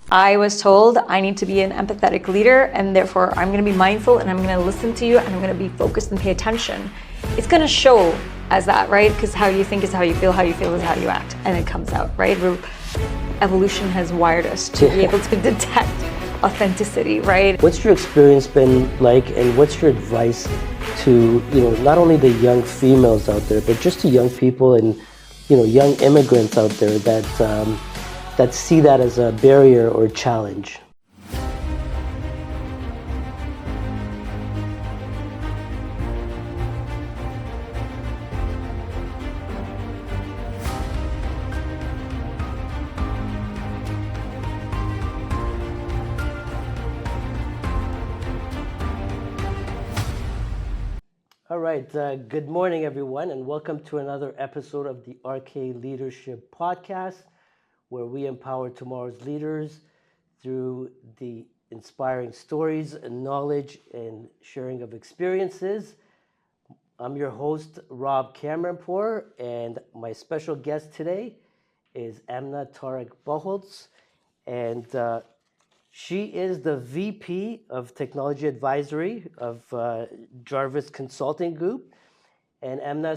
I was told I need to be an empathetic leader, and therefore I'm going to be mindful and I'm going to listen to you and I'm going to be focused and pay attention. It's going to show as that, right? Because how you think is how you feel is how you act, and it comes out, right? Evolution has wired us to be able to detect authenticity, right? What's your experience been like, and what's your advice to, not only the young females out there, but just to young people and, young immigrants out there that see that as a barrier or challenge? All right, good morning, everyone, and welcome to another episode of the RK Leadership Podcast, where we empower tomorrow's leaders through the inspiring stories and knowledge and sharing of experiences. I'm your host, Rob Cameronpour, and my special guest today is Amna Boholtz, and she is the VP of Technology Advisory of Jarvis Consulting Group. And Amna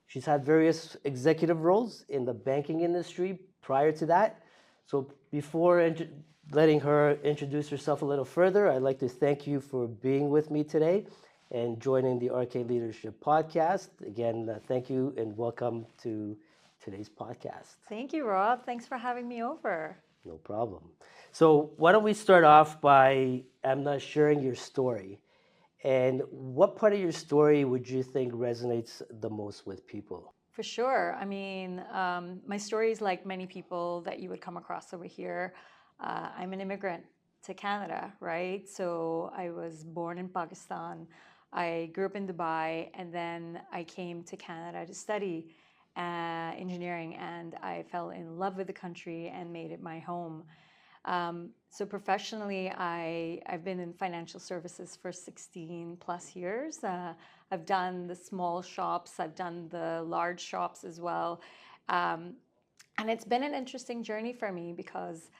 she's had various executive roles in the banking industry prior to that. So before letting her introduce herself a little further, I'd like to thank you for being with me today and joining the RK Leadership Podcast. Again, thank you and welcome to today's podcast. Thank you, Rob. Thanks for having me over. No problem. So why don't we start off by, Amna, sharing your story. And what part of your story would you think resonates the most with people? For sure. I mean, my story is like many people that you would come across over here. I'm an immigrant to Canada, right? So I was born in Pakistan. I grew up in Dubai, and then I came to Canada to study engineering, and I fell in love with the country and made it my home. So professionally, I've been in financial services for 16 plus years. I've done the small shops, I've done the large shops as well. And it's been an interesting journey for me because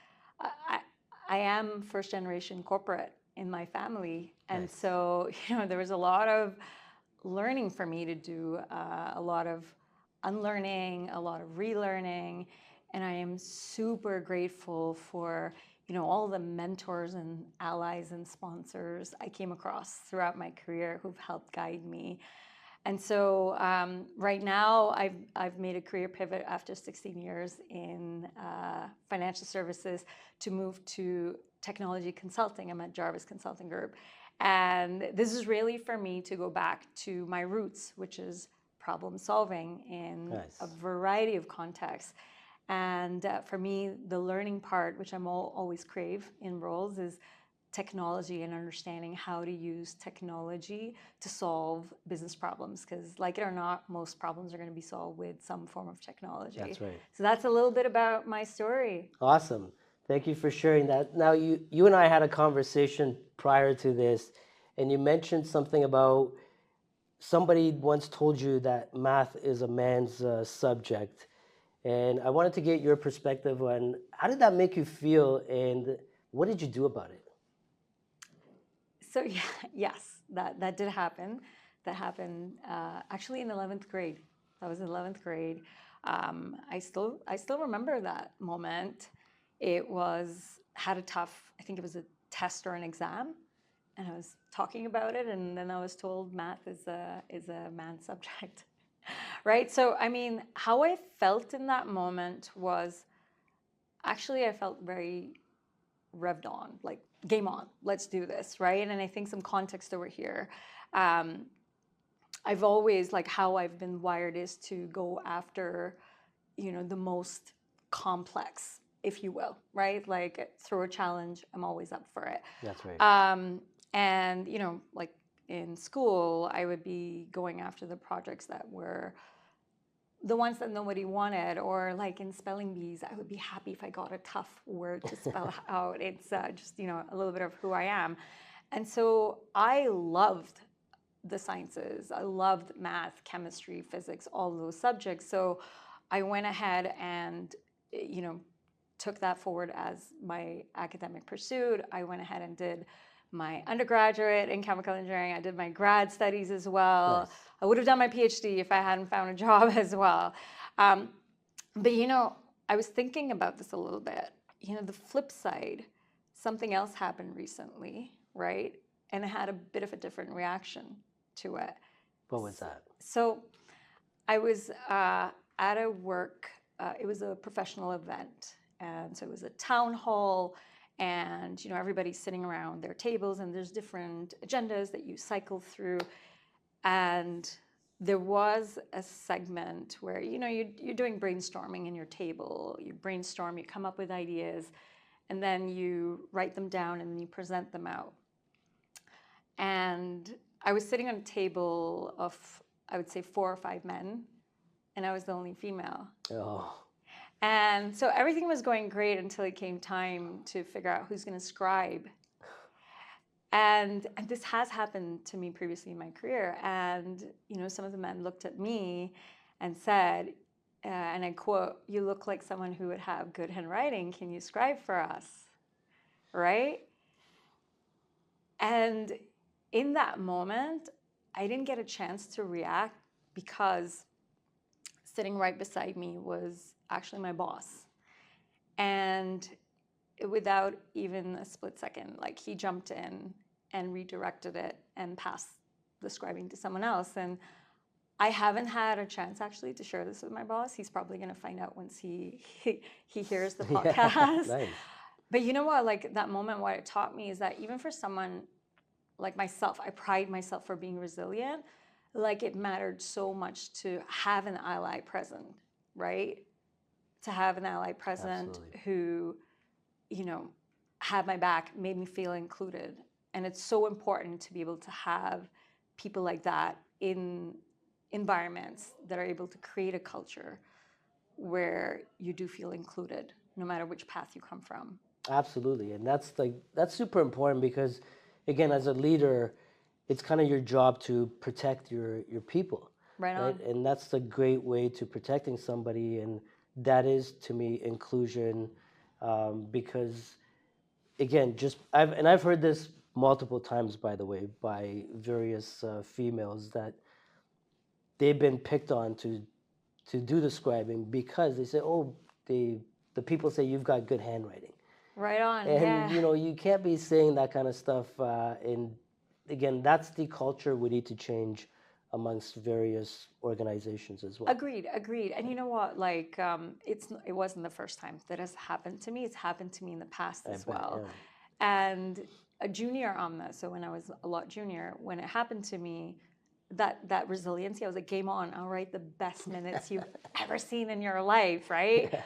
I am first generation corporate in my family. And Nice. so, there was a lot of learning for me to do, a lot of unlearning, a lot of relearning, and I am super grateful for all the mentors and allies and sponsors I came across throughout my career who've helped guide me. And so right now I've made a career pivot after 16 years in financial services to move to technology consulting. I'm at Jarvis Consulting Group. And this is really for me to go back to my roots, which is problem solving in Nice. a variety of contexts. And for me, the learning part, which I'm always crave in roles, is technology and understanding how to use technology to solve business problems. Because like it or not, most problems are going to be solved with some form of technology. That's right. So that's a little bit about my story. Awesome. Thank you for sharing that. Now, you and I had a conversation prior to this, and you mentioned something about somebody once told you that math is a man's subject. And I wanted to get your perspective on how did that make you feel and what did you do about it? So yes, that did happen. That happened actually in 11th grade. I was in 11th grade. I still remember that moment. It had a tough, I think it was a test or an exam, and I was talking about it, and then I was told math is a man's subject. Right? So, I mean, how I felt in that moment was actually I felt very revved on, like game on, let's do this, right? And I think some context over here. I've always, like how I've been wired is to go after, the most complex, if you will, right? Like through a challenge, I'm always up for it. That's right. And, like in school, I would be going after the projects that were the ones that nobody wanted, or like in spelling bees, I would be happy if I got a tough word to spell out. It's just, a little bit of who I am. And so I loved the sciences. I loved math, chemistry, physics, all those subjects. So I went ahead and, took that forward as my academic pursuit. I went ahead and did my undergraduate in chemical engineering. I did my grad studies as well. Nice. I would have done my PhD if I hadn't found a job as well. But I was thinking about this a little bit. The flip side, something else happened recently, right? And it had a bit of a different reaction to it. What was that? So I was at a work, it was a professional event. And so it was a town hall, and everybody's sitting around their tables, and there's different agendas that you cycle through. And there was a segment where you're doing brainstorming in your table. You brainstorm, you come up with ideas, and then you write them down and then you present them out. And I was sitting on a table of, I would say, 4 or 5 men, and I was the only female. Oh. And so everything was going great until it came time to figure out who's going to scribe. And this has happened to me previously in my career. And, some of the men looked at me and said, and I quote, "You look like someone who would have good handwriting. Can you scribe for us?" Right? And in that moment, I didn't get a chance to react because sitting right beside me was actually my boss. And without even a split second, he jumped in and redirected it and passed the scribing to someone else. And I haven't had a chance actually to share this with my boss. He's probably going to find out once he hears the podcast. Yeah, nice. But you know what, that moment, what it taught me is that even for someone like myself, I pride myself for being resilient. It mattered so much to have an ally present, right? To have an ally present Absolutely. who, had my back, made me feel included. And it's so important to be able to have people like that in environments that are able to create a culture where you do feel included, no matter which path you come from. Absolutely. And that's super important because, again, as a leader, it's kind of your job to protect your people. Right on. And that's the great way to protecting somebody. And that is, to me, inclusion. Because, again, I've heard this multiple times, by the way, by various females, that they've been picked on to do the scribing because they say, oh, the people say you've got good handwriting. Right on. And yeah. you can't be saying that kind of stuff. And again, that's the culture we need to change amongst various organizations as well. Agreed. And you know what? It wasn't the first time that has happened to me. It's happened to me in the past as well. Yeah. And a junior Amna, so when I was a lot junior, when it happened to me, that resiliency, I was like, game on, I'll write the best minutes you've ever seen in your life, right? Yeah.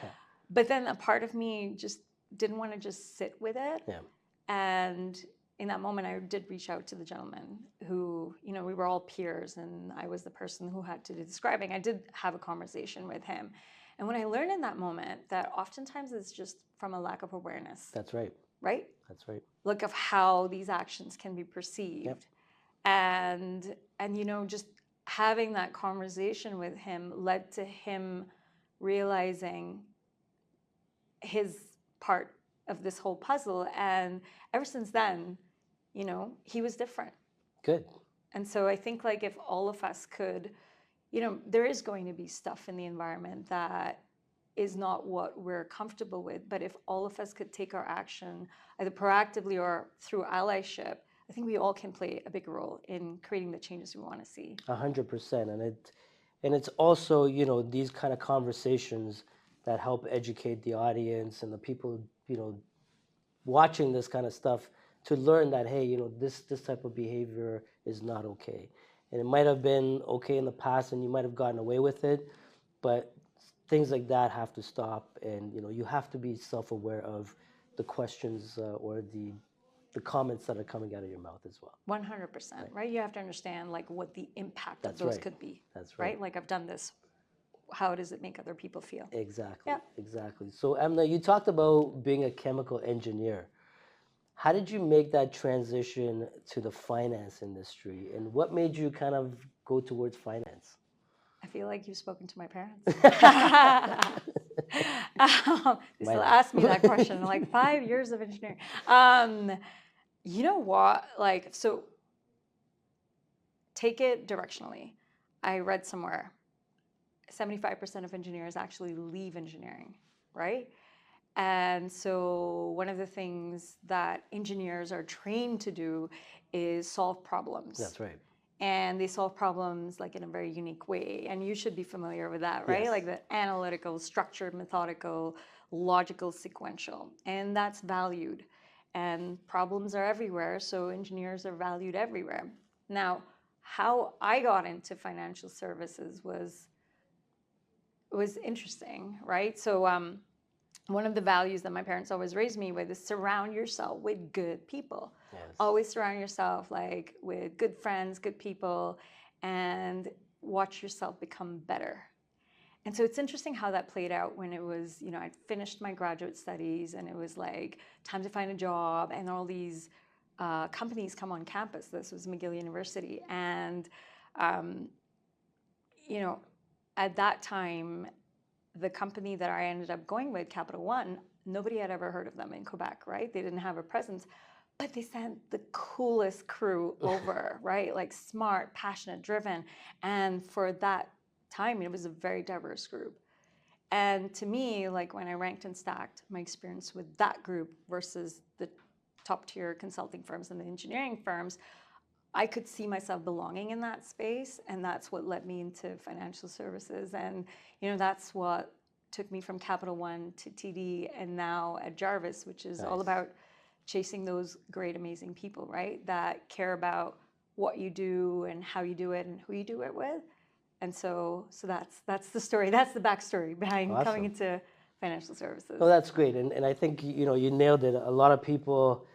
But then a part of me just didn't want to just sit with it. Yeah. And in that moment, I did reach out to the gentleman who, we were all peers, and I was the person who had to do the scribing. I did have a conversation with him. And when I learned in that moment that oftentimes it's just from a lack of awareness. That's right. Right? That's right. Look of how these actions can be perceived. Yep. And just having that conversation with him led to him realizing his part of this whole puzzle. And ever since then, he was different. Good. And so I think if all of us could, there is going to be stuff in the environment that is not what we're comfortable with. But if all of us could take our action either proactively or through allyship, I think we all can play a big role in creating the changes we want to see. 100%. And it's also, these kind of conversations that help educate the audience and the people, watching this kind of stuff to learn that, hey, this type of behavior is not okay. And it might have been okay in the past and you might have gotten away with it, but things like that have to stop. And, you have to be self-aware of the questions or the comments that are coming out of your mouth as well. 100%, right? You have to understand what the impact That's of those right. could be. That's right. I've done this. How does it make other people feel? Exactly. Yeah. Exactly. So Amna, you talked about being a chemical engineer. How did you make that transition to the finance industry, and what made you kind of go towards finance? I feel like you've spoken to my parents. They My still life. ask me that question, like 5 years of engineering. You know what? Like, so take it directionally. I read somewhere 75% of engineers actually leave engineering, right? And so one of the things that engineers are trained to do is solve problems. That's right. And they solve problems like in a very unique way. And you should be familiar with that, right? Yes. Like the analytical, structured, methodical, logical, sequential. And that's valued. And problems are everywhere, so engineers are valued everywhere. Now, how I got into financial services was interesting, right? So one of the values that my parents always raised me with is surround yourself with good people. Yes. Always surround yourself like with good friends, good people, and watch yourself become better. And so it's interesting how that played out when it was, I'd finished my graduate studies and it was like time to find a job and all these companies come on campus. This was McGill University. And, um, you know, at that time, the company that I ended up going with, Capital One, nobody had ever heard of them in Quebec, right? They didn't have a presence, but they sent the coolest crew over, right? Like smart, passionate, driven. And for that time, it was a very diverse group. And to me, like when I ranked and stacked my experience with that group versus the top tier consulting firms and the engineering firms, I could see myself belonging in that space, and that's what led me into financial services. And that's what took me from Capital One to TD and now at Jarvis, which is all about chasing those great, amazing people, right? That care about what you do and how you do it and who you do it with. And so that's the story. That's the backstory behind coming into financial services. Well, that's great, and I think you nailed it. A lot of people,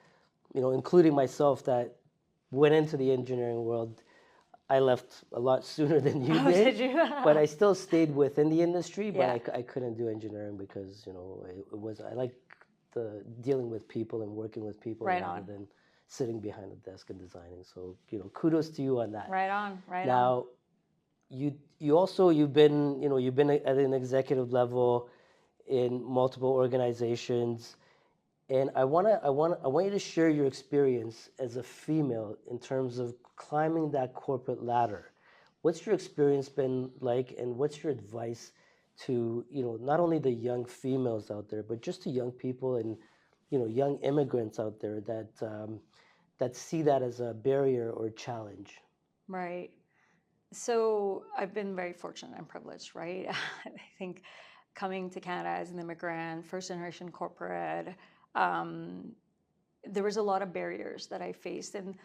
including myself, that went into the engineering world. I left a lot sooner than you did, Did you? but I still stayed within the industry. But Yeah. I couldn't do engineering because it was I like the dealing with people and working with people Right rather on. than sitting behind a desk and designing. So kudos to you on that. Right on. Right on. Now, you've been at an executive level in multiple organizations. And I want you to share your experience as a female in terms of climbing that corporate ladder. What's your experience been like, and what's your advice to not only the young females out there, but just to young people and young immigrants out there that see that as a barrier or challenge? Right. So I've been very fortunate and privileged, right? I think coming to Canada as an immigrant, first generation corporate, there was a lot of barriers that I faced. And,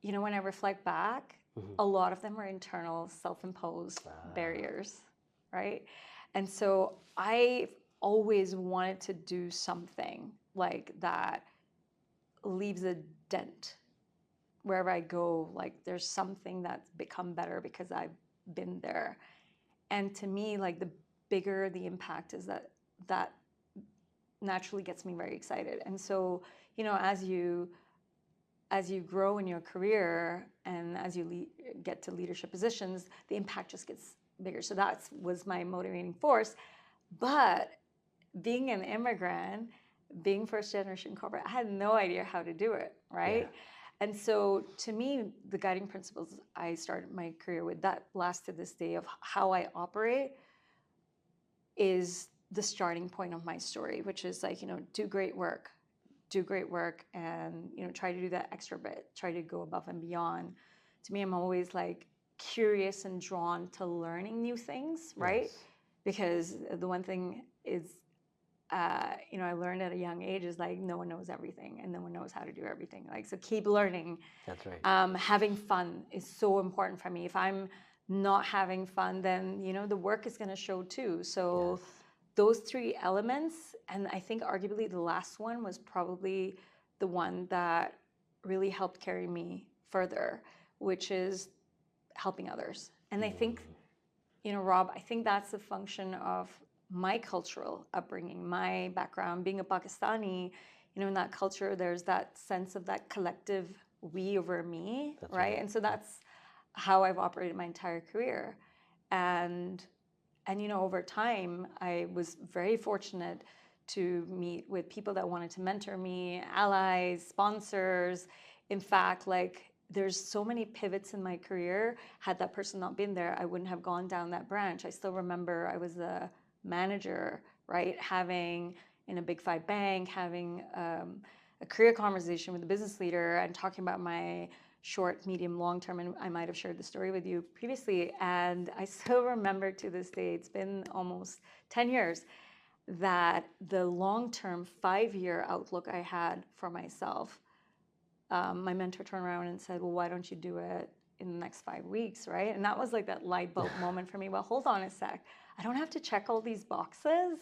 when I reflect back, a lot of them were internal, self-imposed barriers, right? And so I always wanted to do something like that leaves a dent wherever I go. Like there's something that's become better because I've been there. And to me, like the bigger the impact is, that naturally gets me very excited. And so, as you grow in your career and as you get to leadership positions, the impact just gets bigger. So that was my motivating force. But being an immigrant, being first generation corporate, I had no idea how to do it, right? Yeah. And so to me, the guiding principles I started my career with, that last to this day, of how I operate, is the starting point of my story, which is like, do great work, and, try to do that extra bit, try to go above and beyond. To me, I'm always like curious and drawn to learning new things, right? Yes. Because the one thing is, I learned at a young age is like no one knows everything and no one knows how to do everything. Like, so keep learning. That's right. Having fun is so important for me. If I'm not having fun, then the work is going to show too. So those three elements, and I think arguably the last one was probably the one that really helped carry me further, which is helping others. And I think, Rob, I think that's a function of my cultural upbringing, my background, being a Pakistani. In that culture, there's that sense of that collective we over me, right? And so that's how I've operated my entire career. And and over time, I was very fortunate to meet with people that wanted to mentor me, allies, sponsors. In fact, like there's so many pivots in my career. Had that person not been there, I wouldn't have gone down that branch. I still remember I was a manager, right? Having in a big five bank, having a career conversation with a business leader and talking about my short, medium, long term. And I might have shared the story with you previously. And I still remember to this day, it's been almost 10 years, that the long-term 5-year outlook I had for myself, my mentor turned around and said, well, why don't you do it in the next 5 weeks, right? And that was like that light bulb moment for me. Well, hold on a sec. I don't have to check all these boxes.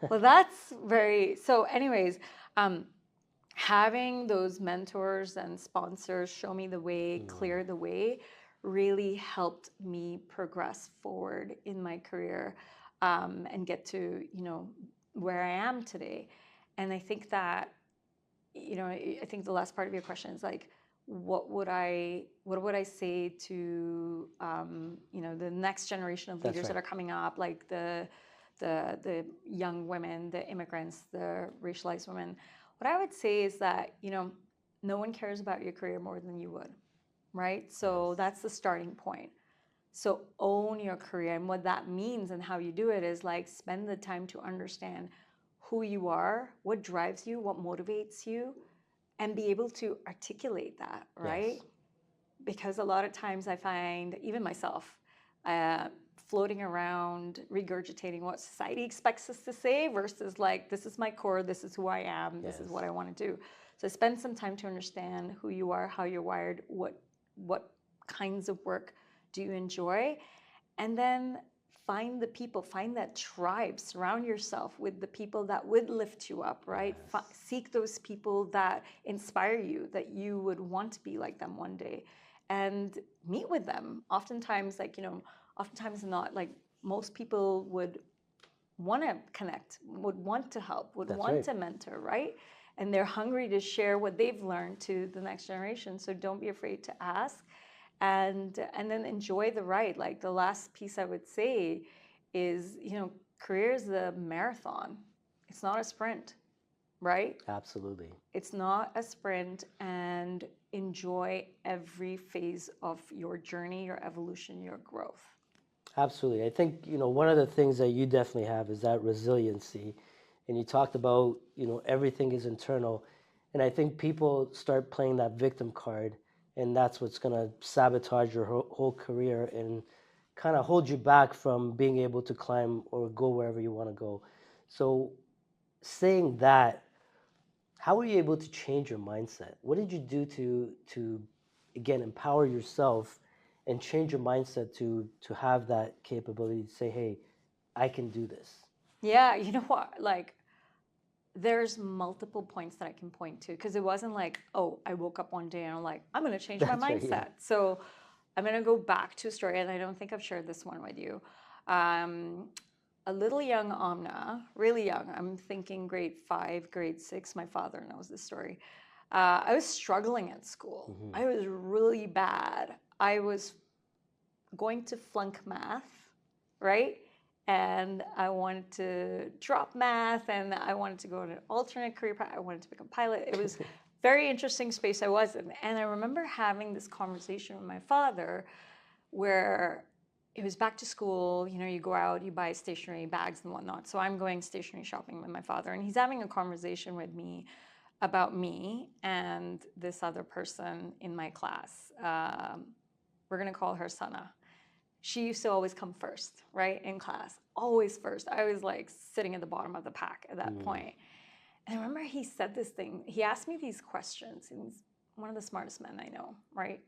Well, that's very, so anyways, having those mentors and sponsors show me the way, clear the way, really helped me progress forward in my career, and get to, where I am today. And I think that, I think the last part of your question is like, what would I say to, the next generation of leaders that are coming up, like the young women, the immigrants, the racialized women? What I would say is that, no one cares about your career more than you would, right? So that's the starting point. So own your career, and what that means and how you do it is like spend the time to understand who you are, what drives you, what motivates you, and be able to articulate that, right? Yes. Because a lot of times I find, even myself, floating around, regurgitating what society expects us to say versus like, this is my core, this is who I am, this is what I want to do. So spend some time to understand who you are, how you're wired, what kinds of work do you enjoy, and then find the people, find that tribe, surround yourself with the people that would lift you up, right? Seek those people that inspire you, that you would want to be like them one day, and meet with them. Oftentimes, oftentimes not, like most people would want to connect, would want to help, would want to mentor, right? And they're hungry to share what they've learned to the next generation. So don't be afraid to ask. And then enjoy the ride. Like the last piece I would say is, career is a marathon. It's not a sprint, right? Absolutely. It's not a sprint, and enjoy every phase of your journey, your evolution, your growth. Absolutely. I think, one of the things that you definitely have is that resiliency. And you talked about, everything is internal. And I think people start playing that victim card, and that's what's going to sabotage your whole career and kind of hold you back from being able to climb or go wherever you want to go. So saying that, how were you able to change your mindset? What did you do to again, empower yourself and change your mindset to have that capability to say, hey, I can do this? Yeah, you know what? Like, there's multiple points that I can point to, because it wasn't like, oh, I woke up one day and I'm like, I'm going to change my mindset. So I'm going to go back to a story, and I don't think I've shared this one with you. A little young Amna, really young, I'm thinking grade 5, grade 6, my father knows this story. I was struggling at school. I was really bad. I was going to flunk math, right? And I wanted to drop math, and I wanted to go in an alternate career path. I wanted to become a pilot. It was very interesting space I was in. And I remember having this conversation with my father where it was back to school. You go out, you buy stationery, bags and whatnot. So I'm going stationery shopping with my father, and he's having a conversation with me about me and this other person in my class. We're going to call her Sana. She used to always come first, right, in class, always first. I was like sitting at the bottom of the pack at that point. And I remember he said this thing. He asked me these questions. He's one of the smartest men I know, right?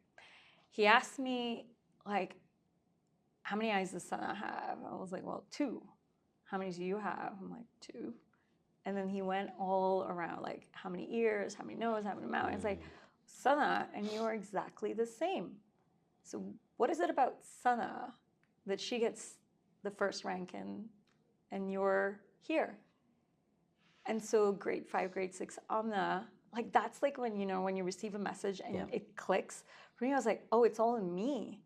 He asked me, like, how many eyes does Sana have? I was like, well, 2. How many do you have? I'm like, 2. And then he went all around, like, how many ears, how many nose, how many mouth? It's like, Sana, and you are exactly the same. So what is it about Sana that she gets the first rank in and you're here? And so grade 5, grade 6, Amna, like that's like when, when you receive a message and it clicks. For me, I was like, oh, it's all in me.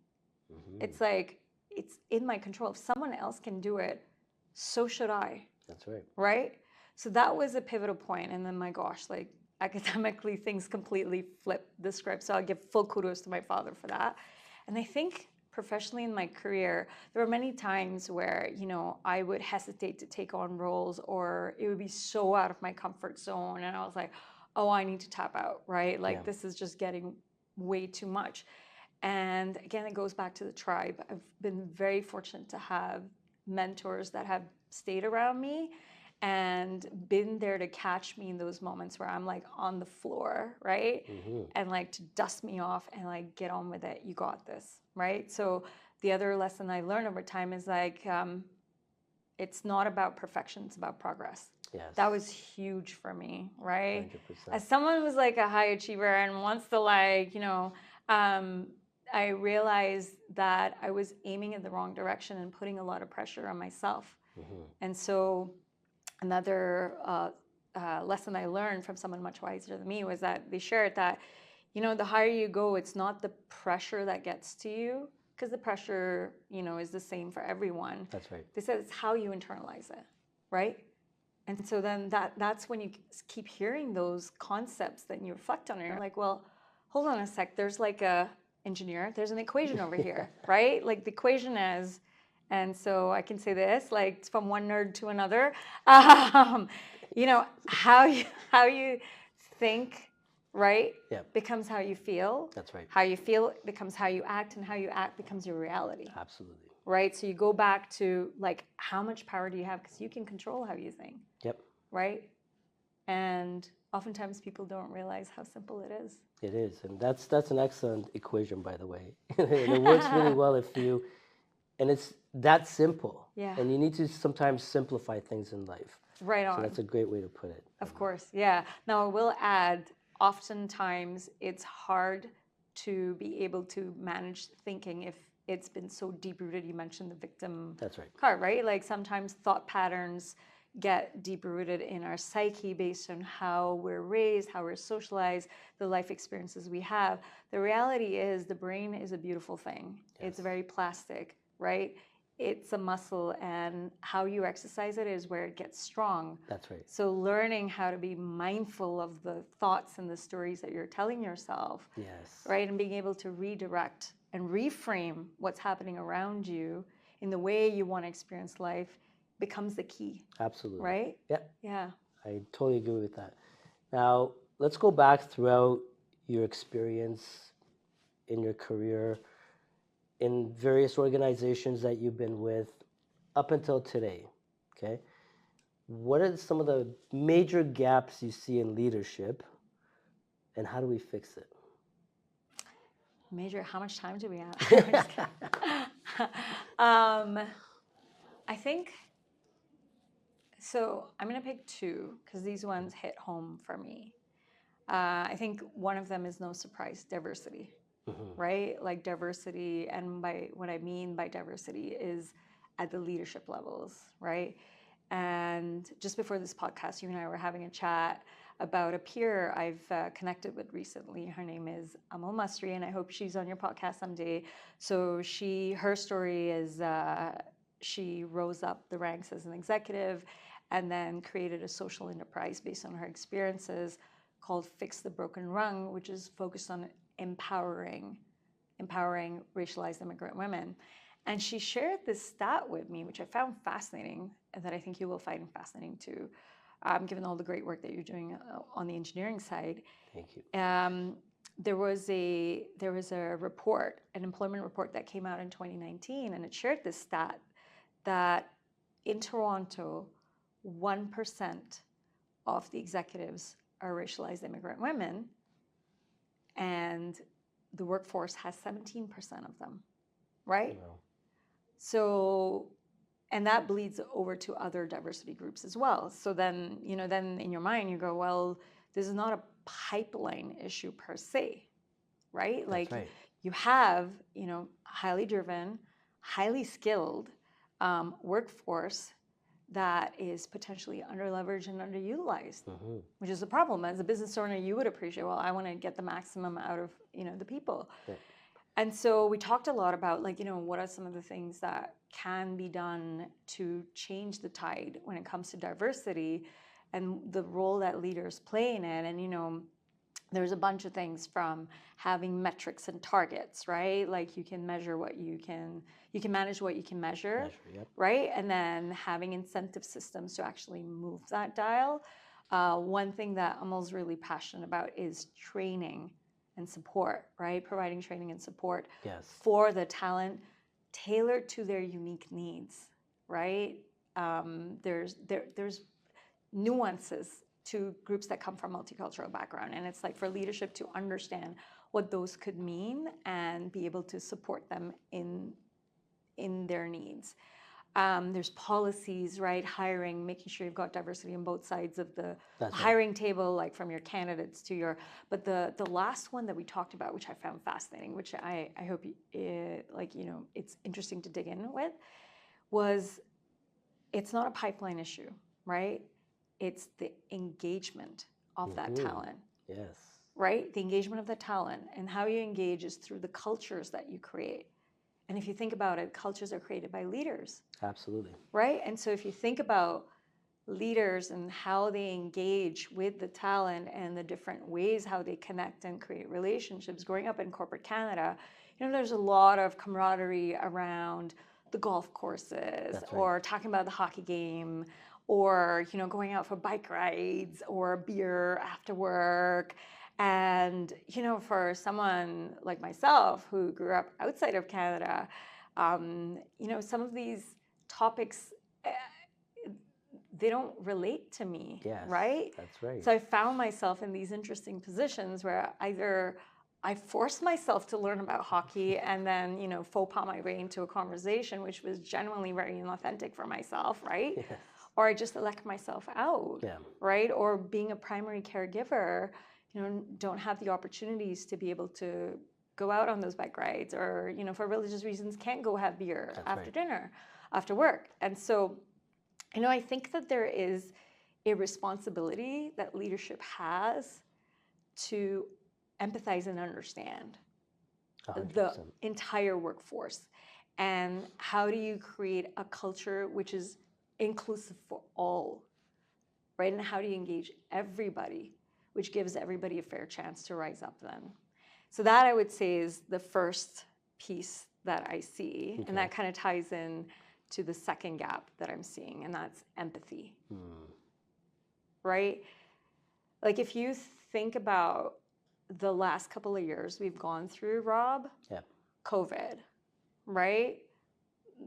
It's like, it's in my control. If someone else can do it, so should I. That's right. Right? So that was a pivotal point. And then, my gosh, like academically, things completely flipped the script. So I'll give full kudos to my father for that. And I think professionally in my career, there were many times where, I would hesitate to take on roles, or it would be so out of my comfort zone. And I was like, oh, I need to tap out, right? Like, this is just getting way too much. And again, it goes back to the tribe. I've been very fortunate to have mentors that have stayed around me and been there to catch me in those moments where I'm like on the floor, right? And like to dust me off and like get on with it. You got this, right? So the other lesson I learned over time is like, it's not about perfection, it's about progress. Yes. That was huge for me, right? 100%. As someone who's like a high achiever and wants to like, I realized that I was aiming in the wrong direction and putting a lot of pressure on myself. And so another lesson I learned from someone much wiser than me was that they shared that, the higher you go, it's not the pressure that gets to you, because the pressure, is the same for everyone. That's right. They said it's how you internalize it, right? And so then that's when you keep hearing those concepts, then you reflect on it. You're like, well, hold on a sec. There's like a engineer. There's an equation over here, right? Like the equation is, and so I can say this, like from one nerd to another, how you think, right? Yeah. Becomes how you feel. That's right. How you feel becomes how you act, and how you act becomes your reality. Absolutely. Right? So you go back to like, how much power do you have? Because you can control how you think. Yep. Right? And oftentimes people don't realize how simple it is. It is, and that's an excellent equation, by the way. And it works really well and it's that simple. Yeah. And you need to sometimes simplify things in life. Right on. So that's a great way to put it. Of course, yeah. Now I will add, oftentimes it's hard to be able to manage thinking if it's been so deep-rooted. You mentioned the victim That's right. card, right? Like sometimes thought patterns get deep-rooted in our psyche based on how we're raised, how we're socialized, the life experiences we have. The reality is the brain is a beautiful thing. Yes. It's very plastic, right? It's a muscle, and how you exercise it is where it gets strong. That's right. So learning how to be mindful of the thoughts and the stories that you're telling yourself, Yes. right? And being able to redirect and reframe what's happening around you in the way you want to experience life becomes the key. Absolutely. Right? Yeah. Yeah. I totally agree with that. Now, let's go back throughout your experience in your career, in various organizations that you've been with up until today, okay? What are some of the major gaps you see in leadership, and how do we fix it? How much time do we have? I think, so I'm going to pick two because these ones hit home for me. I think one of them is no surprise, diversity. Right? Like diversity, and by what I mean by diversity is at the leadership levels, right? And just before this podcast, you and I were having a chat about a peer I've connected with recently. Her name is Amna, and I hope she's on your podcast someday. So her story is she rose up the ranks as an executive and then created a social enterprise based on her experiences called Fix the Broken Rung, which is focused on empowering racialized immigrant women. And she shared this stat with me, which I found fascinating, and that I think you will find fascinating too, given all the great work that you're doing on the engineering side. Thank you. There was a report, an employment report that came out in 2019, and it shared this stat that in Toronto, 1% of the executives are racialized immigrant women, and the workforce has 17% of them, right? Wow. So, and that bleeds over to other diversity groups as well. So then, then in your mind you go, well, this is not a pipeline issue per se, right? That's like right. You have, highly driven, highly skilled workforce that is potentially underleveraged and underutilized, which is a problem. As a business owner, you would appreciate, well, I want to get the maximum out of, the people. Yeah. And so we talked a lot about, like, what are some of the things that can be done to change the tide when it comes to diversity and the role that leaders play in it. And, there's a bunch of things from having metrics and targets, right? Like you can measure what you can manage what you can measure, Yep. right? And then having incentive systems to actually move that dial. One thing that Amal's really passionate about is training and support, right? Providing training and support Yes. for the talent tailored to their unique needs, right? There's nuances to groups that come from multicultural background, and it's like for leadership to understand what those could mean and be able to support them in their needs. There's policies, right? Hiring, making sure you've got diversity on both sides of the hiring table, like from your candidates to your. But the last one that we talked about, which I found fascinating, which I hope it's interesting to dig in with, was it's not a pipeline issue, right? It's the engagement of that talent. Yes. Right? The engagement of the talent, and how you engage is through the cultures that you create. And if you think about it, cultures are created by leaders. Absolutely. Right? And so if you think about leaders and how they engage with the talent and the different ways how they connect and create relationships, growing up in corporate Canada, there's a lot of camaraderie around the golf courses or talking about the hockey game or, going out for bike rides or beer after work. And, for someone like myself who grew up outside of Canada, some of these topics, they don't relate to me, right? That's right. So I found myself in these interesting positions where either I forced myself to learn about hockey and then, faux pas my way into a conversation, which was genuinely very inauthentic for myself, right? Yes. Or I just elect myself out, right? Or being a primary caregiver, don't have the opportunities to be able to go out on those bike rides or, for religious reasons, can't go have beer after dinner, after work. And so, I think that there is a responsibility that leadership has to empathize and understand 100%. the entire workforce. And how do you create a culture which is inclusive for all, right? And how do you engage everybody, which gives everybody a fair chance to rise up then? So that, I would say, is the first piece that I see. And that kind of ties in to the second gap that I'm seeing, and that's empathy. Right? Like if you think about the last couple of years we've gone through, Rob, COVID, right?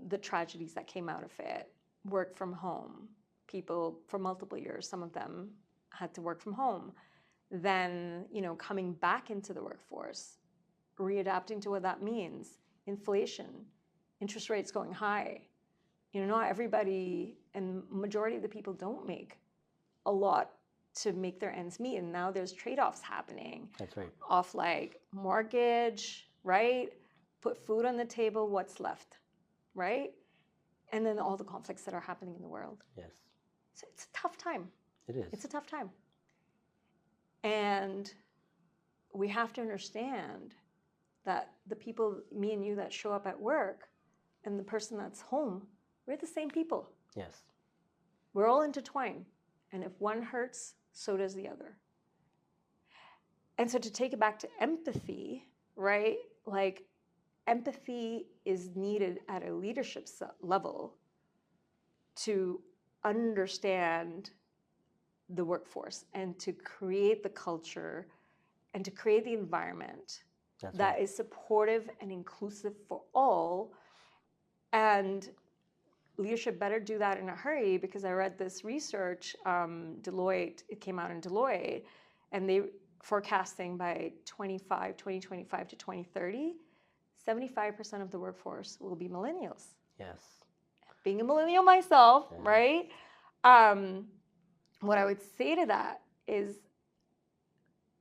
The tragedies that came out of it, work from home. People for multiple years, some of them had to work from home. Then, coming back into the workforce, readapting to what that means, inflation, interest rates going high. Not everybody, and majority of the people don't make a lot to make their ends meet. And now there's trade-offs happening. That's right. Off like mortgage, right? Put food on the table, what's left, right? And then all the conflicts that are happening in the world. Yes. So it's a tough time. It is. It's a tough time. And we have to understand that the people, me and you, that show up at work and the person that's home, we're the same people. Yes. We're all intertwined. And if one hurts, so does the other. And so to take it back to empathy, right? Like empathy is needed at a leadership level to understand the workforce and to create the culture and to create the environment that is supportive and inclusive for all. And leadership better do that in a hurry, because I read this research, Deloitte, it came out in Deloitte, and they forecasting by 2025 to 2030, 75% of the workforce will be millennials. Yes. Being a millennial myself, right? What I would say to that is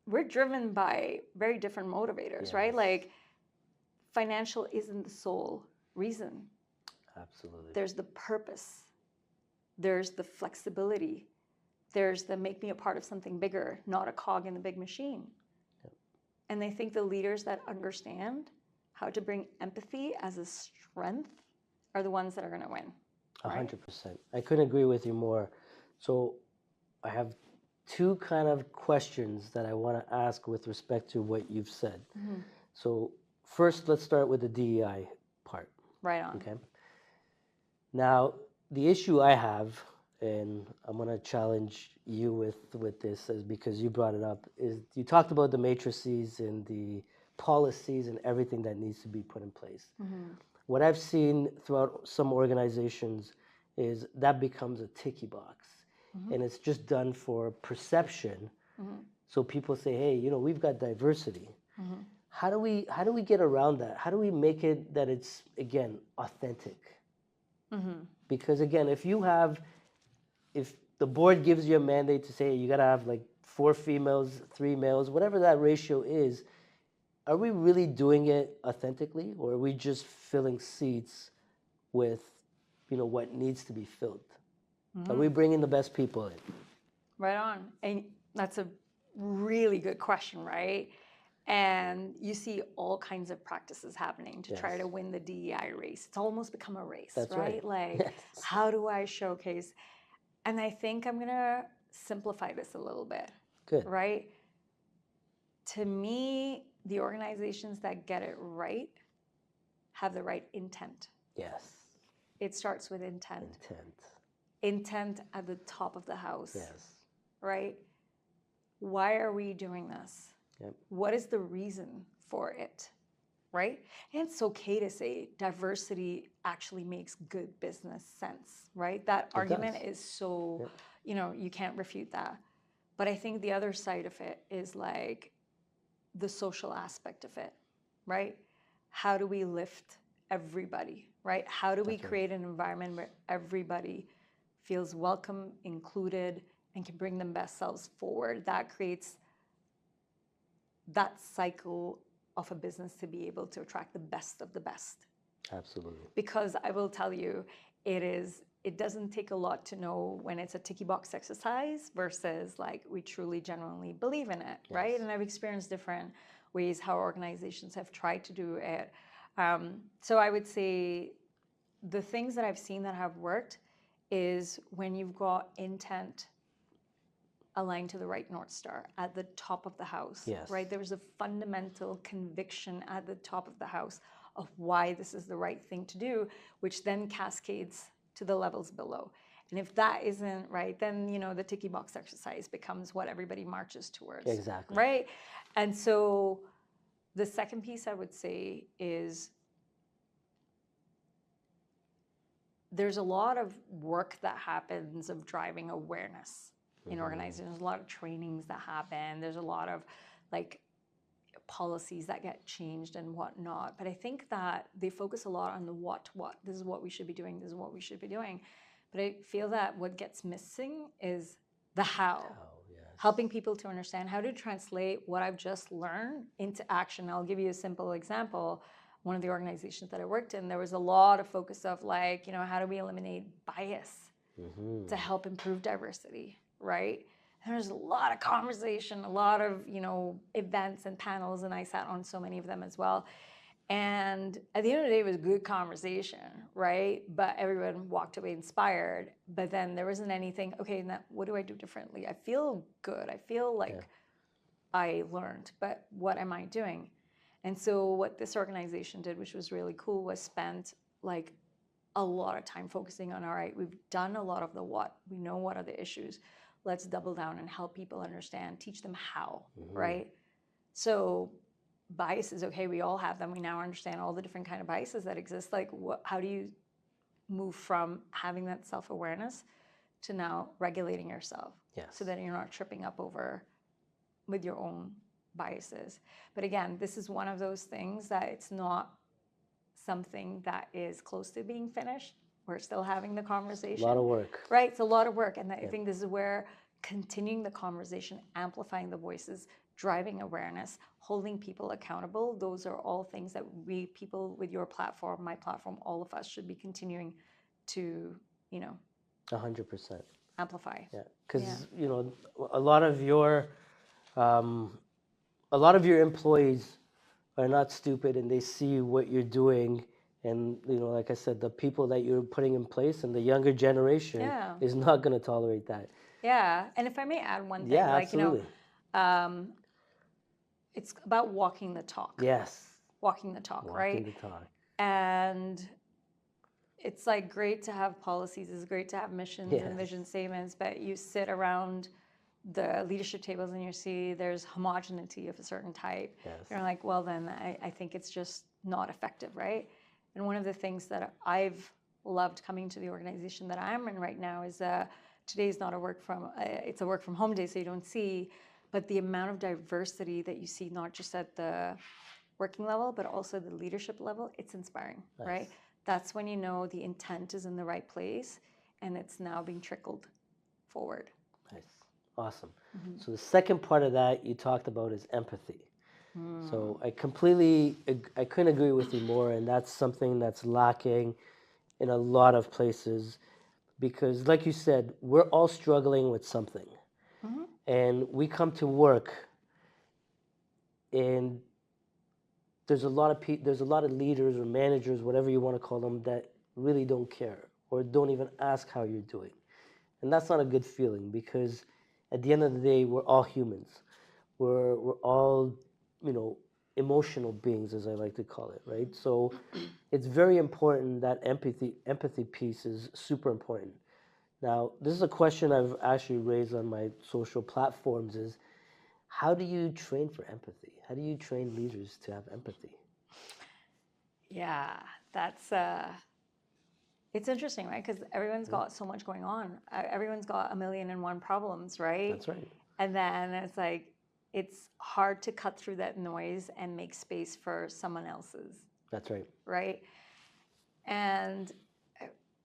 we're driven by very different motivators, right? Like financial isn't the sole reason. Absolutely. There's the purpose. There's the flexibility. There's the make me a part of something bigger, not a cog in the big machine. And I think the leaders that understand how to bring empathy as a strength are the ones that are going to win. Right? 100%. I couldn't agree with you more. So I have two kind of questions that I want to ask with respect to what you've said. So first, let's start with the DEI part. Right on. Okay. Now, the issue I have, and I'm going to challenge you with this, is because you brought it up, is you talked about the matrices and the policies and everything that needs to be put in place. What I've seen throughout some organizations is that becomes a ticky box, and it's just done for perception. So people say, hey, you know, we've got diversity. How do we get around that? How do we make it that it's, again, authentic? Because again, if the board gives you a mandate to say you got to have like 4 females, 3 males, whatever that ratio is, are we really doing it authentically, or are we just filling seats with, you know, what needs to be filled? Are we bringing the best people in? Right on. And that's a really good question, right? And you see all kinds of practices happening to try to win the DEI race. It's almost become a race, That's right. Like, how do I showcase? And I think I'm going to simplify this a little bit. Good. Right? To me, the organizations that get it right have the right intent. Yes. It starts with intent. Intent. Intent at the top of the house. Yes. Right? Why are we doing this? Yep. What is the reason for it? Right? And it's okay to say diversity actually makes good business sense, right? That argument is so, you know, you can't refute that. But I think the other side of it is like the social aspect of it, right? How do we lift everybody, right? How do we create an environment where everybody feels welcome, included, and can bring them best selves forward? That creates that cycle of a business to be able to attract the best of the best. Absolutely. Because I will tell you, it doesn't take a lot to know when it's a ticky box exercise versus like we truly genuinely believe in it, right? And I've experienced different ways how organizations have tried to do it. So I would say the things that I've seen that have worked is when you've got intent aligned to the right North Star at the top of the house, right? There's a fundamental conviction at the top of the house of why this is the right thing to do, which then cascades to the levels below. And if that isn't right, then, you know, the ticky box exercise becomes what everybody marches towards. Exactly. Right? And so the second piece I would say is there's a lot of work that happens of driving awareness in organizations. There's a lot of trainings that happen. There's a lot of like policies that get changed and whatnot. But I think that they focus a lot on the what. This is what we should be doing. This is what we should be doing. But I feel that what gets missing is the how. Helping people to understand how to translate what I've just learned into action. I'll give you a simple example. One of the organizations that I worked in, there was a lot of focus of like, you know, how do we eliminate bias to help improve diversity, right? And there's a lot of conversation, a lot of, you know, events and panels, and I sat on so many of them as well. And at the end of the day, it was good conversation, right? But everyone walked away inspired. But then there wasn't anything, okay, now what do I do differently? I feel good. I feel like I learned, but what am I doing? And so what this organization did, which was really cool, was spent like a lot of time focusing on, all right, we've done a lot of the what. We know what are the issues. Let's double down and help people understand, teach them how, right? So bias is okay, we all have them. We now understand all the different kind of biases that exist. Like how do you move from having that self-awareness to now regulating yourself so that you're not tripping up over with your own biases. But again, this is one of those things that it's not something that is close to being finished. We're still having the conversation. A lot of work. Right, it's a lot of work. And I think this is where continuing the conversation, amplifying the voices, driving awareness, holding people accountable, those are all things that we, people with your platform, my platform, all of us should be continuing to, you know, 100%. amplify. Yeah, because you know, a lot of your employees are not stupid and they see what you're doing. And, like I said, the people that you're putting in place and the younger generation Yeah. is not going to tolerate that. Yeah. And if I may add one thing, Yeah, like, absolutely. It's about walking the talk. Yes. Walking the talk, right? Walking the talk. And it's like great to have policies, it's great to have missions and vision statements, but you sit around the leadership tables and you see there's homogeneity of a certain type. Yes. You're like, well, then I think it's just not effective, right? And one of the things that I've loved coming to the organization that I'm in right now is today's not it's a work from home day, so you don't see, but the amount of diversity that you see, not just at the working level, but also the leadership level, it's inspiring, right? That's when you know the intent is in the right place and it's now being trickled forward. Nice. Awesome. So the second part of that you talked about is empathy. So I couldn't agree with you more, and that's something that's lacking in a lot of places because, like you said, we're all struggling with something. And we come to work and there's a lot of leaders or managers, whatever you want to call them, that really don't care or don't even ask how you're doing. And that's not a good feeling because at the end of the day, we're all humans. We're all, emotional beings, as I like to call it, right? So it's very important that empathy piece is super important. Now, this is a question I've actually raised on my social platforms is, how do you train for empathy? How do you train leaders to have empathy? Yeah, that's it's interesting, right? Because everyone's got so much going on. Everyone's got 1,000,001 problems, right? That's right. And then it's like, it's hard to cut through that noise and make space for someone else's. That's right. Right? And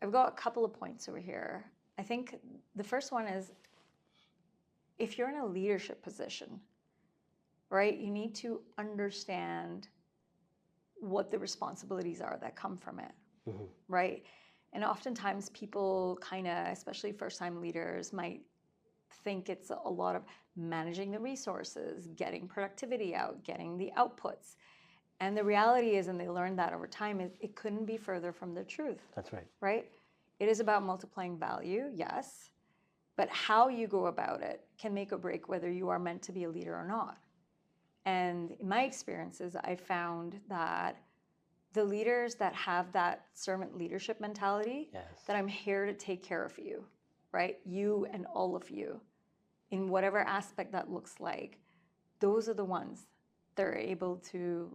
I've got a couple of points over here. I think the first one is, if you're in a leadership position, right, you need to understand what the responsibilities are that come from it, right? And oftentimes people kind of, especially first-time leaders, might think it's a lot of managing the resources, getting productivity out, getting the outputs. And the reality is, and they learned that over time, it couldn't be further from the truth. That's right. Right? It is about multiplying value, yes, but how you go about it can make or break whether you are meant to be a leader or not. And in my experiences, I found that the leaders that have that servant leadership mentality, that I'm here to take care of you, right? You and all of you, in whatever aspect that looks like, those are the ones that are able to,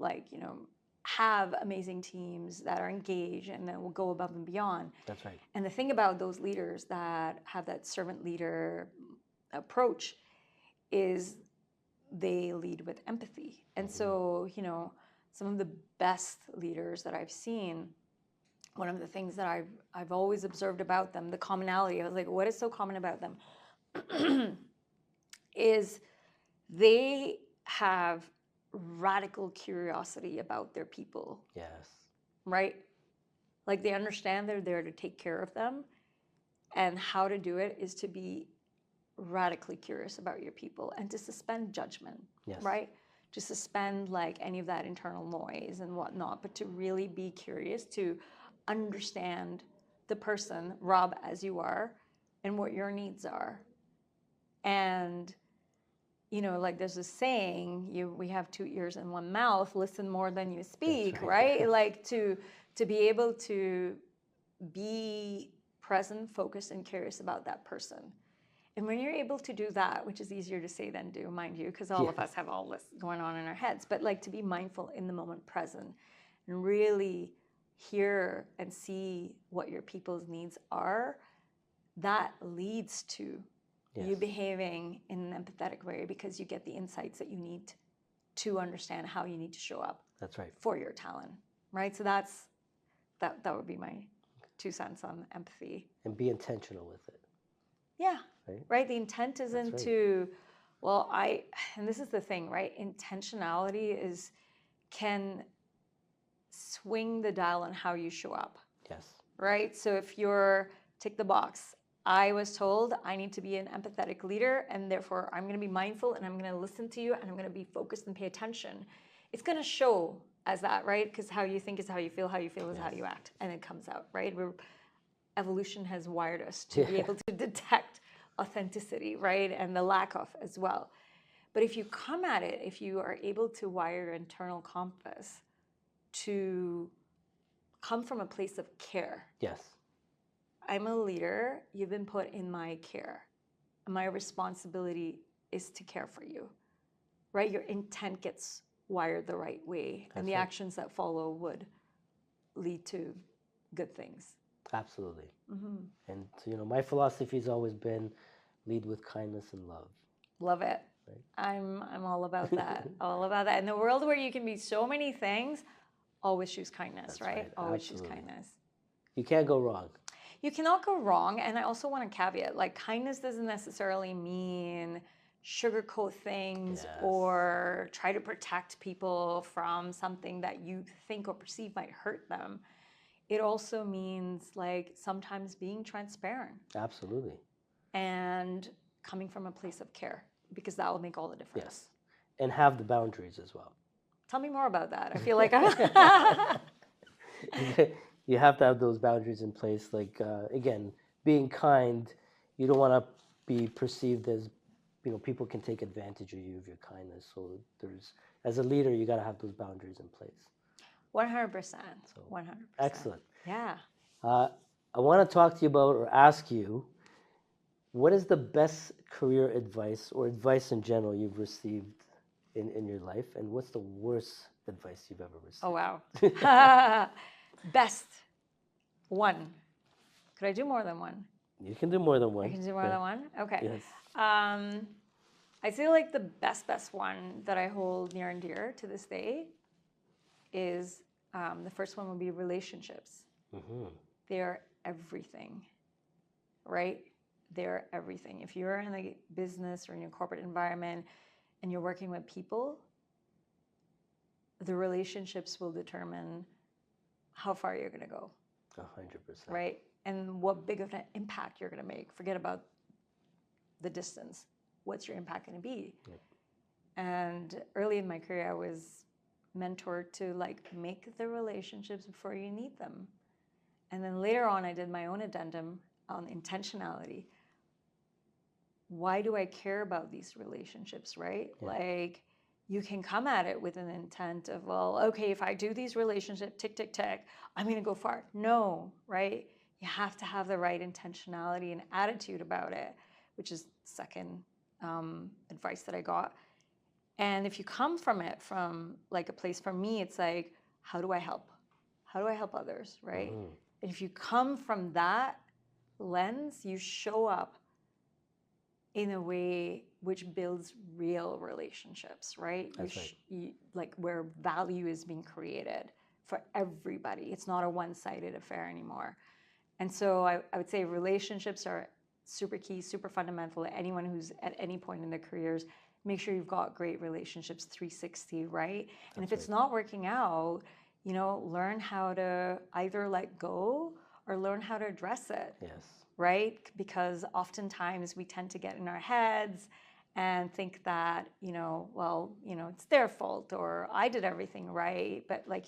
have amazing teams that are engaged and that will go above and beyond. That's right. And the thing about those leaders that have that servant leader approach is they lead with empathy. And so, some of the best leaders that I've seen, one of the things that I've always observed about them, the commonality, I was like, what is so common about them? Is they have radical curiosity about their people. Yes. Right? Like they understand they're there to take care of them, and how to do it is to be radically curious about your people and to suspend judgment, right? To suspend any of that internal noise and whatnot, but to really be curious, to understand the person, Rob, as you are, and what your needs are. And there's a saying, we have 2 ears and 1 mouth, listen more than you speak, right? To be able to be present, focused, and curious about that person. And when you're able to do that, which is easier to say than do, mind you, because all of us have all this going on in our heads, but to be mindful in the moment present and really hear and see what your people's needs are, that leads to you behaving in an empathetic way because you get the insights that you need to understand how you need to show up. That's right. For your talent, right? So that would be my 2 cents on empathy. And be intentional with it. Yeah. Right? The intent isn't to, and this is the thing, right? Intentionality can swing the dial on how you show up. Yes. Right? So if you're, tick the box, I was told I need to be an empathetic leader, and therefore I'm going to be mindful and I'm going to listen to you and I'm going to be focused and pay attention. it's going to show as that, right? Because how you think is how you feel is how Yes. you act, and it comes out, right? Evolution has wired us to be able to detect authenticity, right? And the lack of as well. But if you come at it, if you are able to wire your internal compass to come from a place of care. Yes. I'm a leader, you've been put in my care. My responsibility is to care for you, right? Your intent gets wired the right way, and the right. actions that follow would lead to good things. Absolutely. And my philosophy has always been lead with kindness and love. Love it. Right. I'm all about that. All about that. In the world where you can be so many things, always choose kindness, That's right? right. Always Absolutely. choose kindness. You can't go wrong. You cannot go wrong. And I also want to caveat, like, kindness doesn't necessarily mean sugarcoat things Yes. or try to protect people from something that you think or perceive might hurt them. It also means, like, sometimes being transparent Absolutely. and coming from a place of care, because that will make all the difference. Yes. And have the boundaries as well. Tell me more about that. I feel like You have to have those boundaries in place. Like, again, being kind, you don't want to be perceived as, people can take advantage of you, of your kindness. So as a leader, you got to have those boundaries in place. 100%. So, 100%. excellent. Yeah. I want to talk to you about, or ask you, what is the best career advice or advice in general you've received in your life? And what's the worst advice you've ever received? Oh, wow. Best one. Could I do more than one? You can do more than one. I can do more than one? Okay. Yes. I feel like the best one that I hold near and dear to this day is the first one would be relationships. They're everything, right? They're everything. If you're in a business or in your corporate environment and you're working with people, the relationships will determine how far you're going to go. 100%. Right? And what big of an impact you're going to make. Forget about the distance. What's your impact going to be? Yep. And early in my career, I was mentored to, like, make the relationships before you need them. And then later on, I did my own addendum on intentionality. Why do I care about these relationships, right? Yeah. Like, you can come at it with an intent of, well, okay, if I do these relationships, tick, tick, tick, I'm going to go far. No, right? You have to have the right intentionality and attitude about it, which is second advice that I got. And if you come from it from, like, a place, for me, it's like, how do I help? How do I help others, right? And if you come from that lens, you show up in a way which builds real relationships, right? That's right. Like, where value is being created for everybody. It's not a one-sided affair anymore. And so I would say relationships are super key, super fundamental. Anyone who's at any point in their careers, make sure you've got great relationships 360, right? And if it's not working out, learn how to either let go or learn how to address it. Yes. Right? Because oftentimes we tend to get in our heads and think that, it's their fault or I did everything right. But, like,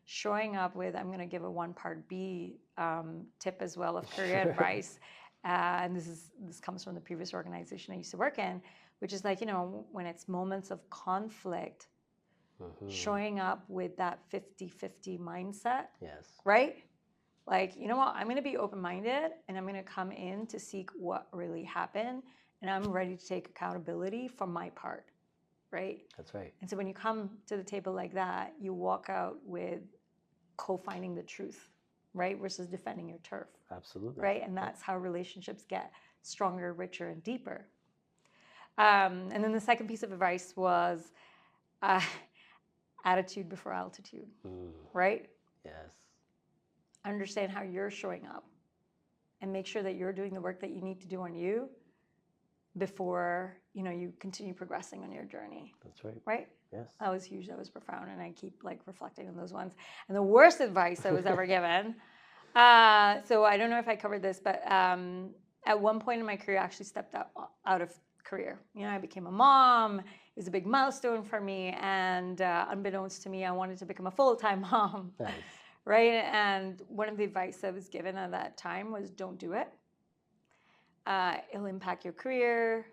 showing up with, I'm going to give a 1-part B tip as well of career advice. And this comes from the previous organization I used to work in, which is like, when it's moments of conflict, showing up with that 50-50 mindset. Yes. Right? Like, you know what, I'm going to be open-minded and I'm going to come in to seek what really happened, and I'm ready to take accountability for my part, right? That's right. And so when you come to the table like that, you walk out with co-finding the truth, right? Versus defending your turf. Absolutely. Right? And that's how relationships get stronger, richer, and deeper. And then the second piece of advice was attitude before altitude, right? Yes. Understand how you're showing up and make sure that you're doing the work that you need to do on you before, you continue progressing on your journey. That's right. Right? Yes. That was huge. That was profound. And I keep, like, reflecting on those ones. And the worst advice I was ever given. So I don't know if I covered this, but at one point in my career, I actually stepped out of career. I became a mom. It was a big milestone for me. And unbeknownst to me, I wanted to become a full-time mom. Nice. Right? And one of the advice I was given at that time was don't do it. It'll impact your career.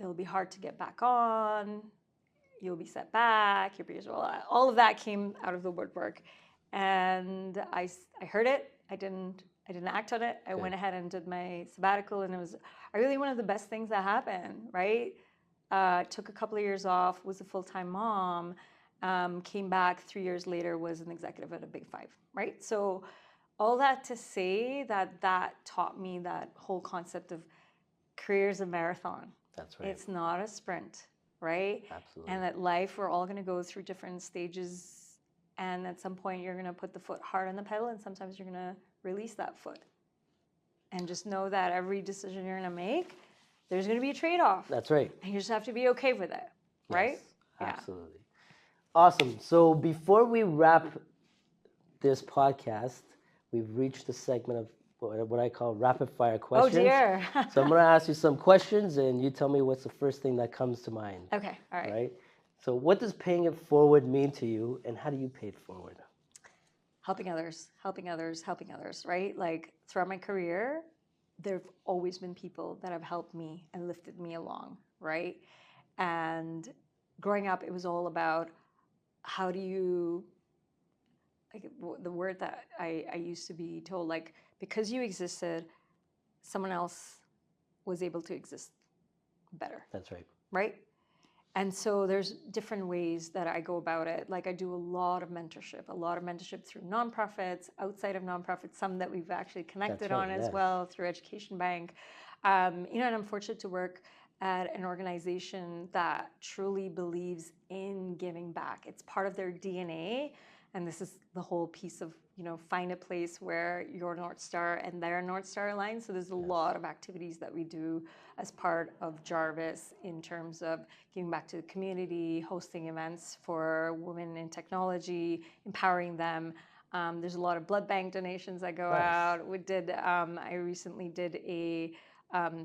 It'll be hard to get back on. You'll be set back. Your peers will. All of that came out of the woodwork. And I heard it. I didn't act on it. I went ahead and did my sabbatical, and it was really one of the best things that happened, right? Took a couple of years off, was a full-time mom, came back 3 years later, was an executive at a big five, right? So all that to say that taught me that whole concept of career is a marathon. That's right. It's not a sprint, right? Absolutely. And that life, we're all going to go through different stages. And at some point, you're going to put the foot hard on the pedal, and sometimes you're going to release that foot. And just know that every decision you're going to make, there's going to be a trade-off. That's right. And you just have to be okay with it, right? Yes, absolutely. Awesome. So before we wrap this podcast, we've reached the segment of what I call rapid fire questions. Oh, dear. So I'm going to ask you some questions, and you tell me what's the first thing that comes to mind. Okay, all right. Right? So what does paying it forward mean to you, and how do you pay it forward? Helping others, right? Like throughout my career, there have always been people that have helped me and lifted me along, right? And growing up, it was all about how do you, like the word that I used to be told, like, because you existed, someone else was able to exist better. That's right. Right? And so there's different ways that I go about it. Like I do a lot of mentorship through nonprofits, outside of nonprofits, some that we've actually connected on as well through Education Bank. And I'm fortunate to work at an organization that truly believes in giving back. It's part of their DNA. And this is the whole piece of, find a place where your North Star and their North Star align. So there's a lot of activities that we do as part of Jarvis in terms of giving back to the community, hosting events for women in technology, empowering them. There's a lot of blood bank donations that go out. I recently did a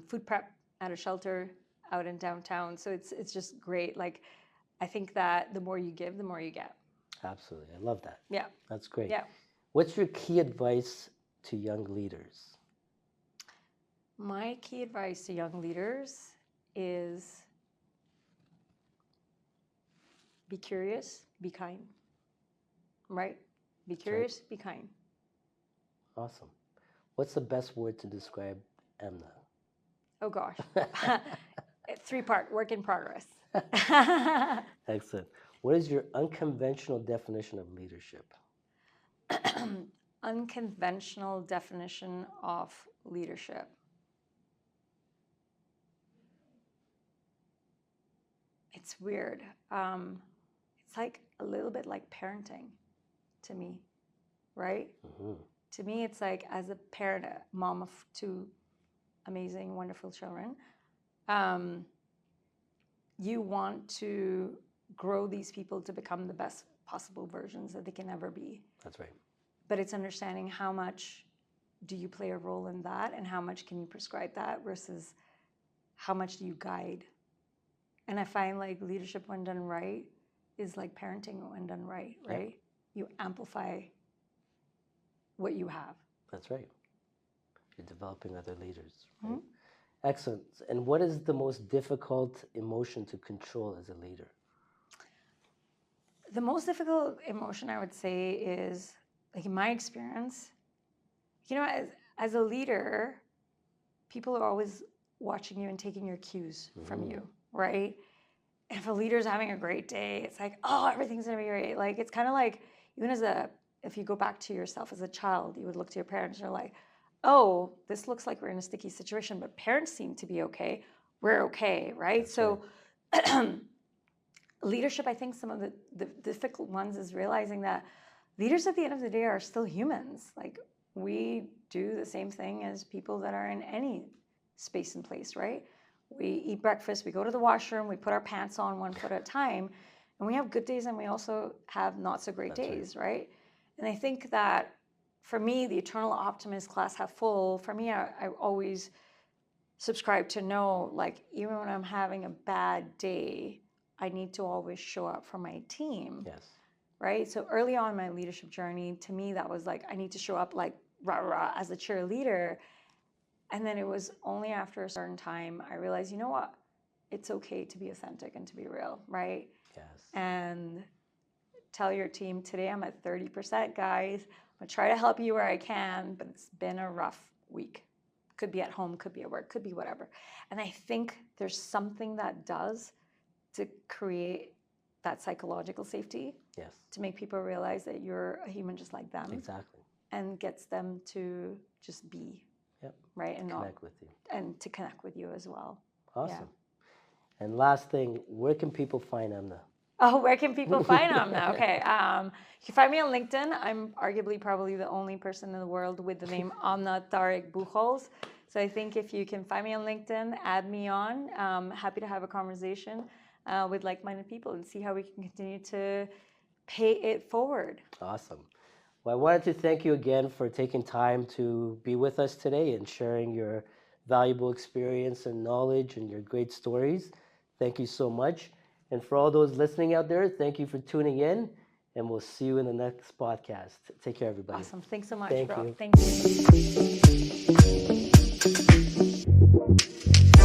food prep at a shelter out in downtown. So it's just great. Like, I think that the more you give, the more you get. Absolutely. I love that. Yeah. That's great. Yeah. What's your key advice to young leaders? My key advice to young leaders is be curious, be kind. Right? Be curious, be kind. Awesome. What's the best word to describe Amna? Oh, gosh. 3-part, work in progress. Excellent. What is your unconventional definition of leadership? Unconventional definition of leadership. It's weird. It's like a little bit like parenting to me, right? Mm-hmm. To me, it's like as a parent, a mom of 2 amazing, wonderful children, you want to grow these people to become the best possible versions that they can ever be. That's right. But it's understanding how much do you play a role in that and how much can you prescribe that versus how much do you guide. And I find like leadership when done right is like parenting when done right, right? Yeah. You amplify what you have. That's right. You're developing other leaders. Right? Mm-hmm. Excellent. And what is the most difficult emotion to control as a leader? The most difficult emotion, I would say, is, like in my experience, as a leader, people are always watching you and taking your cues from you, right? And if a leader's having a great day, it's like, oh, everything's gonna be great. Like, it's kind of like, even if you go back to yourself as a child, you would look to your parents and you're like, oh, this looks like we're in a sticky situation, but parents seem to be okay. We're okay, right? That's so right. Leadership, I think some of the difficult ones is realizing that leaders at the end of the day are still humans. Like, we do the same thing as people that are in any space and place, right? We eat breakfast, we go to the washroom, we put our pants on 1 foot at a time, and we have good days and we also have not so great days, right? And I think that for me, the eternal optimist, glass half full, for me, I always subscribe to know, like, even when I'm having a bad day, I need to always show up for my team. Yes. Right? So early on in my leadership journey, to me, that was like, I need to show up like rah rah as a cheerleader. And then it was only after a certain time I realized, you know what? It's okay to be authentic and to be real, right? Yes. And tell your team, today I'm at 30%, guys. I'm gonna try to help you where I can, but it's been a rough week. Could be at home, could be at work, could be whatever. And I think there's something that does to create that psychological safety. Yes. To make people realize that you're a human just like them. Exactly. And gets them to just be. Yep. Right? And Connect with you. And to connect with you as well. Awesome. Yeah. And last thing, where can people find Amna? Oh, where can people find Amna? Okay. You can find me on LinkedIn. I'm arguably probably the only person in the world with the name Amna Tariq Buchholz. So I think if you can find me on LinkedIn, add me on. Happy to have a conversation with like-minded people and see how we can continue to pay it forward. Awesome. Well, I wanted to thank you again for taking time to be with us today and sharing your valuable experience and knowledge and your great stories. Thank you so much. And for all those listening out there, thank you for tuning in, and we'll see you in the next podcast. Take care, everybody. Awesome. Thanks so much, Thank bro. you. Thank you.